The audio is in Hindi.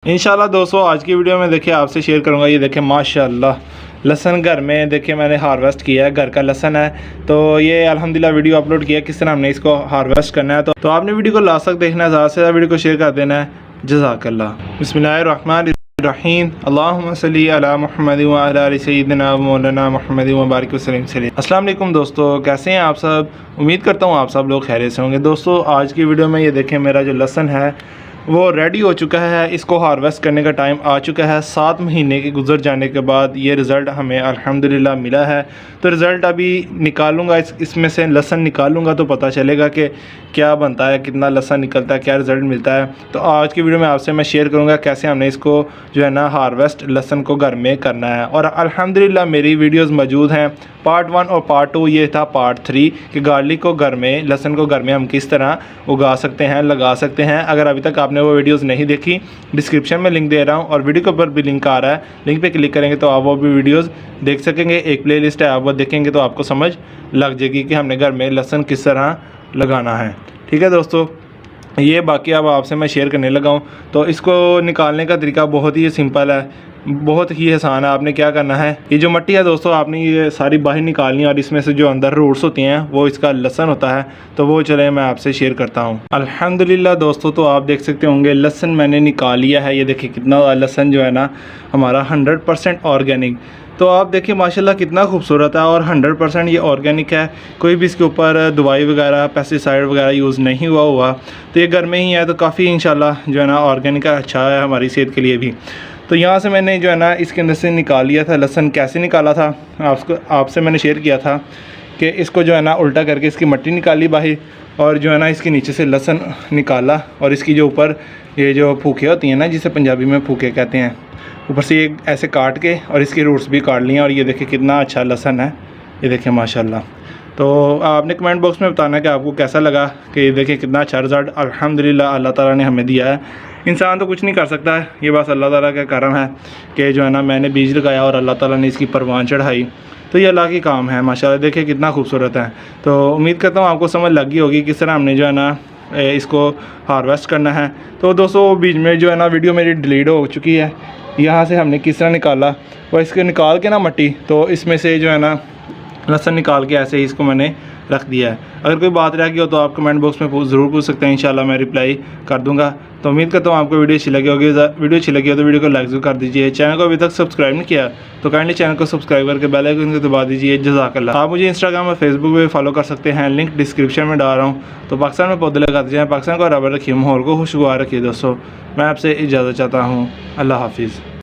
इंशाल्लाह दोस्तों आज की वीडियो में देखिए आपसे शेयर करूंगा। ये देखें माशाल्लाह लहसन घर में देखिए मैंने हार्वेस्ट किया है, घर का लहसन है। तो ये अल्हम्दुलिल्लाह वीडियो अपलोड किया किस तरह हमने इसको हार्वेस्ट करना है। तो आपने वीडियो को लास्ट तक देखना है, ज़्यादा से ज़्यादा वीडियो को शेयर कर देना है। जज़ाकल्लाह। बिस्मिल्लाहिर्रहमानिर्रहीम। अल्लाहुम्मा सल्ली अला मुहम्मद व अला आलि सय्यिदिना व मौलाना मुहम्मद व बारिक वसल्लम। अस्सलाम वालेकुम दोस्तों, कैसे हैं आप सब? उम्मीद करता हूँ आप सब लोग खैरियत से होंगे। दोस्तों आज की वीडियो में ये देखें मेरा जो लहसन है वो रेडी हो चुका है। इसको हार्वेस्ट करने का टाइम आ चुका है। 7 महीने के गुजर जाने के बाद ये रिज़ल्ट हमें अल्हम्दुलिल्लाह मिला है। तो रिज़ल्ट अभी निकालूंगा, इसमें से लहसन निकालूंगा तो पता चलेगा कि क्या बनता है, कितना लहसन निकलता है, क्या रिज़ल्ट मिलता है। तो आज की वीडियो में आपसे मैं शेयर करूंगा कैसे हमने इसको जो है ना हार्वेस्ट लहसन को घर में करना है। और अल्हम्दुलिल्लाह मेरी वीडियोज़ मौजूद हैं, पार्ट 1 और पार्ट 2। ये था पार्ट 3 कि गार्लिक को घर में, लहसन को घर में हम किस तरह उगा सकते हैं, लगा सकते हैं। अगर अभी तक आपने वो वीडियोस नहीं देखी, डिस्क्रिप्शन में लिंक दे रहा हूँ और वीडियो के ऊपर भी लिंक आ रहा है। लिंक पे क्लिक करेंगे तो आप वो भी वीडियोस देख सकेंगे। एक प्लेलिस्ट है, आप वो देखेंगे तो आपको समझ लग जाएगी कि हमने घर में लहसन किस तरह लगाना है। ठीक है दोस्तों, ये बाकी अब आपसे मैं शेयर करने लगा हूँ। तो इसको निकालने का तरीका बहुत ही सिंपल है, बहुत ही आसान है। आपने क्या करना है, ये जो मिट्टी है दोस्तों आपने ये सारी बाहर निकालनी है और इसमें से जो अंदर रूट्स होती हैं वो इसका लहसन होता है। तो वो चले मैं आपसे शेयर करता हूँ। अल्हम्दुलिल्लाह दोस्तों, तो आप देख सकते होंगे लहसन मैंने निकाल लिया है। ये देखिए कितना लहसन जो है ना हमारा 100% ऑर्गेनिक। तो आप देखिए माशाल्लाह कितना खूबसूरत है और 100% ये ऑर्गेनिक है। कोई भी इसके ऊपर दवाई वगैरह, पेस्टिसाइड वगैरह यूज़ नहीं हुआ। तो ये घर में ही है तो काफ़ी इंशाल्लाह जो है ना ऑर्गेनिक है, अच्छा है हमारी सेहत के लिए भी। तो यहाँ से मैंने जो है ना इसके अंदर से निकाल लिया था लहसन। कैसे निकाला था आपसे मैंने शेयर किया था कि इसको जो है ना उल्टा करके इसकी मिट्टी निकाली बाहर और जो है ना इसके नीचे से लहसन निकाला और इसकी जो ऊपर ये जो फूके होती हैं ना, जिसे पंजाबी में फूके कहते हैं, ऊपर से ये ऐसे काट के और इसकी रूट्स भी काट लिए। और ये देखिए कितना अच्छा लहसन है, ये देखिए माशाल्लाह। तो आपने कमेंट बॉक्स में बताना कि आपको कैसा लगा कि ये देखिए कितना अच्छा रिज़ल्ट अल्हम्दुलिल्लाह अल्लाह ताला ने हमें दिया है। इंसान तो कुछ नहीं कर सकता है, ये बस अल्लाह ताला का करम है कि जो है ना मैंने बीज लगाया और अल्लाह ताला ने इसकी परवान चढ़ाई। तो ये अल्लाह की काम है माशाल्लाह। देखिए कितना खूबसूरत है। तो उम्मीद करता हूँ आपको समझ लग गई होगी किस तरह हमने जो है ना इसको हार्वेस्ट करना है। तो दोस्तों बीच में जो है ना वीडियो मेरी डिलीट हो चुकी है। यहाँ से हमने किस तरह निकाला और इसको निकाल के ना मिट्टी, तो इसमें से जो है ना लहसन निकाल के ऐसे ही इसको मैंने रख दिया है। अगर कोई बात रह गई हो तो आप कमेंट बॉक्स में ज़रूर पूछ सकते हैं, इंशाल्लाह मैं रिप्लाई कर दूंगा। तो उम्मीद करता हूँ आपको वीडियो अच्छी लगी होगी। वीडियो अच्छी लगी हो तो वीडियो को लाइक जरूर कर दीजिए। चैनल को अभी तक सब्सक्राइब नहीं किया तो काइंडली चैनल को सब्सक्राइब करके बेल आइकन को दबा दीजिए। जज़ाकल्लाह। आप मुझे इंस्टाग्राम और फेसबुक पे फॉलो कर सकते हैं, लिंक डिस्क्रिप्शन में डाल रहा हूँ। तो पाकिस्तान में पौधे लगा दीजिए, पाकिस्तान को बराबर रखिए, माहौल को खुशगवार रखिए। दोस्तों मैं आपसे इजाज़त चाहता हूँ। अल्लाह हाफिज़।